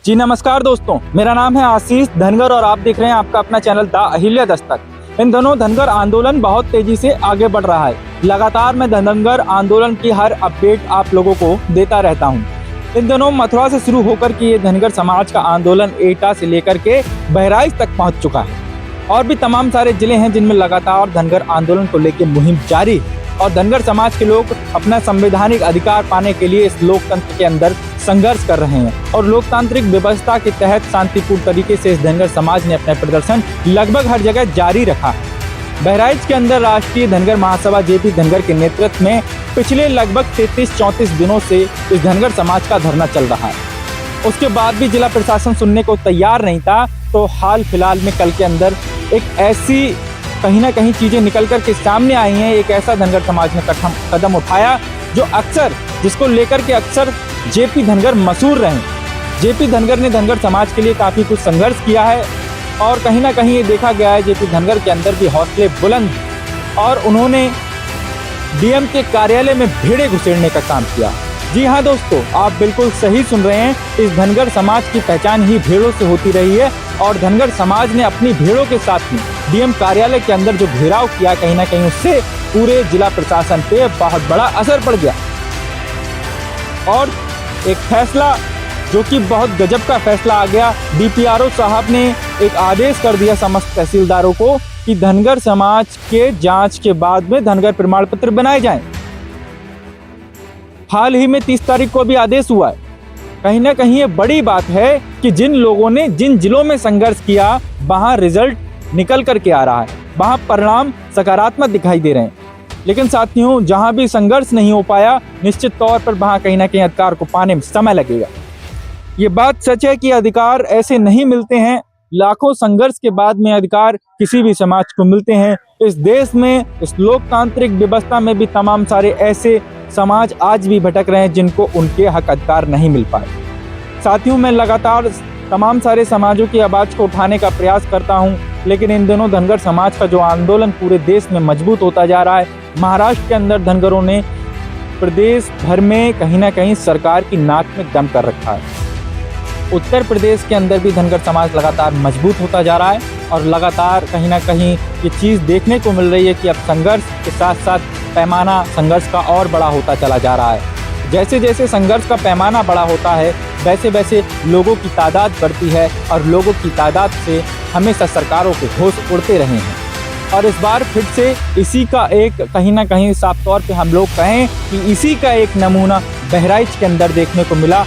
जी नमस्कार दोस्तों, मेरा नाम है आशीष धनगर और आप देख रहे हैं आपका अपना चैनल द अहिल्या दस्तक। इन दिनों धनगर आंदोलन बहुत तेजी से आगे बढ़ रहा है। लगातार मैं धनगर आंदोलन की हर अपडेट आप लोगों को देता रहता हूं। इन दिनों मथुरा से शुरू होकर के ये धनगर समाज का आंदोलन एटा से लेकर के बहराइच तक पहुंच चुका है और भी तमाम सारे जिले हैं जिनमें लगातार धनगर आंदोलन को लेकर मुहिम जारी है और धनगर समाज के लोग अपना संवैधानिक अधिकार पाने के लिए इस लोकतंत्र के अंदर संघर्ष कर रहे हैं और लोकतांत्रिक व्यवस्था के तहत शांतिपूर्ण तरीके से इस धनगर समाज ने अपना प्रदर्शन लगभग हर जगह जारी रखा। बहराइच के अंदर राष्ट्रीय धनगर महासभा जेपी धनगर के नेतृत्व में पिछले लगभग 33-34 दिनों से इस धनगर समाज का धरना चल रहा है। उसके बाद भी जिला प्रशासन सुनने को तैयार नहीं था, तो हाल फिलहाल में कल के अंदर एक ऐसी कहीं ना कहीं चीजें निकल कर के सामने आई हैं। एक ऐसा धनगर समाज ने कदम उठाया जो अक्सर जिसको लेकर के अक्सर जेपी धनगर मशहूर रहे। जेपी धनगर ने धनगर समाज के लिए काफी कुछ संघर्ष किया है और कहीं ना कहीं ये देखा गया है जेपी धनगर के अंदर भी हौसले बुलंद और उन्होंने डीएम के कार्यालय में भेड़े घुसेड़ने का काम किया। जी हाँ दोस्तों, आप बिल्कुल सही सुन रहे हैं। इस धनगर समाज की पहचान ही भेड़ों से होती रही है और धनगर समाज ने अपनी भेड़ों के साथ ही डीएम कार्यालय के अंदर जो घेराव किया, कहीं ना कहीं उससे पूरे जिला प्रशासन पे बहुत बड़ा असर पड़ गया और एक फैसला जो कि बहुत गजब का फैसला आ गया। डीपीआरओ साहब ने एक आदेश कर दिया समस्त तहसीलदारों को कि धनगर समाज के जांच के बाद में धनगर प्रमाण पत्र बनाए जाएं। हाल ही में 30 तारीख को भी आदेश हुआ है। कहीं ना कहीं ये बड़ी बात है कि जिन लोगों ने जिन जिलों में संघर्ष किया वहां रिजल्ट निकल करके आ रहा है, वहां परिणाम सकारात्मक दिखाई दे रहे हैं। लेकिन साथियों, जहां भी संघर्ष नहीं हो पाया, निश्चित तौर पर वहां कहीं ना कहीं अधिकार को पाने में समय लगेगा। ये बात सच है कि अधिकार ऐसे नहीं मिलते हैं। लाखों संघर्ष के बाद में अधिकार किसी भी समाज को मिलते हैं। इस देश में, इस लोकतांत्रिक व्यवस्था में भी तमाम सारे ऐसे समाज आज भी भटक रहे हैं जिनको उनके हक अधिकार नहीं मिल पाए। साथियों, मैं लगातार तमाम सारे समाजों की आवाज़ को उठाने का प्रयास करता हूं, लेकिन इन दिनों धनगर समाज का जो आंदोलन पूरे देश में मजबूत होता जा रहा है। महाराष्ट्र के अंदर धनगरों ने प्रदेश भर में कहीं ना कहीं सरकार की नाक में दम कर रखा है। उत्तर प्रदेश के अंदर भी धनगर समाज लगातार मजबूत होता जा रहा है और लगातार कहीं ना कहीं ये चीज़ देखने को मिल रही है कि अब संघर्ष के साथ साथ पैमाना संघर्ष का और बड़ा होता चला जा रहा है। जैसे जैसे संघर्ष का पैमाना बड़ा होता है, वैसे वैसे लोगों की तादाद बढ़ती है और लोगों की तादाद से हमेशा सरकारों के होश उड़ते रहे हैं। और इस बार फिर से इसी का एक कहीं ना कहीं साफ तौर पे हम लोग कहें कि इसी का एक नमूना बहराइच के अंदर देखने को मिला।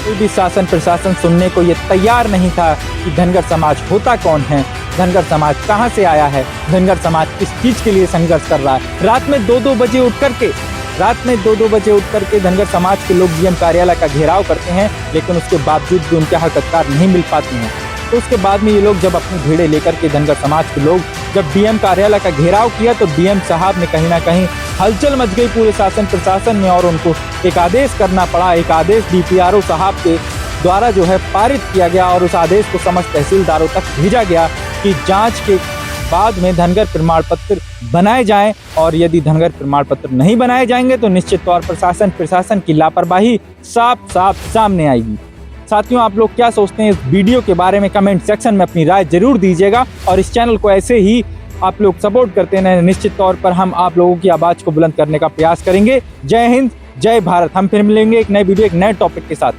कोई भी शासन प्रशासन सुनने को ये तैयार नहीं था कि धनगर समाज होता कौन है, धनगर समाज कहाँ से आया है, धनगर समाज किस चीज़ के लिए संघर्ष कर रहा है। रात में 2-2 बजे उठ करके धनगर समाज के लोग डीएम कार्यालय का घेराव करते हैं, लेकिन उसके बावजूद भी उनके हक अधिकार नहीं मिल पाते हैं। तो उसके बाद में ये लोग जब अपनी भीड़ें लेकर के धनगर समाज के लोग जब डीएम कार्यालय का घेराव किया, तो डीएम साहब ने कहीं ना कहीं हलचल मच गई पूरे शासन प्रशासन में और उनको एक आदेश करना पड़ा। एक आदेश डीपीआरओ साहब के द्वारा जो है पारित किया गया और उस आदेश को समस्त तहसीलदारों तक भेजा गया कि जांच के बाद में धनगर प्रमाण पत्र बनाए जाएं और यदि धनगर प्रमाण पत्र नहीं बनाए जाएंगे तो निश्चित तौर पर प्रशासन की लापरवाही साफ साफ सामने आएगी। साथियों, आप लोग क्या सोचते हैं इस वीडियो के बारे में कमेंट सेक्शन में अपनी राय जरूर दीजिएगा और इस चैनल को ऐसे ही आप लोग सपोर्ट करते हैं। निश्चित तौर पर हम आप लोगों की आवाज़ को बुलंद करने का प्रयास करेंगे। जय हिंद, जय भारत। हम फिर मिलेंगे एक नए वीडियो एक नए टॉपिक के साथ।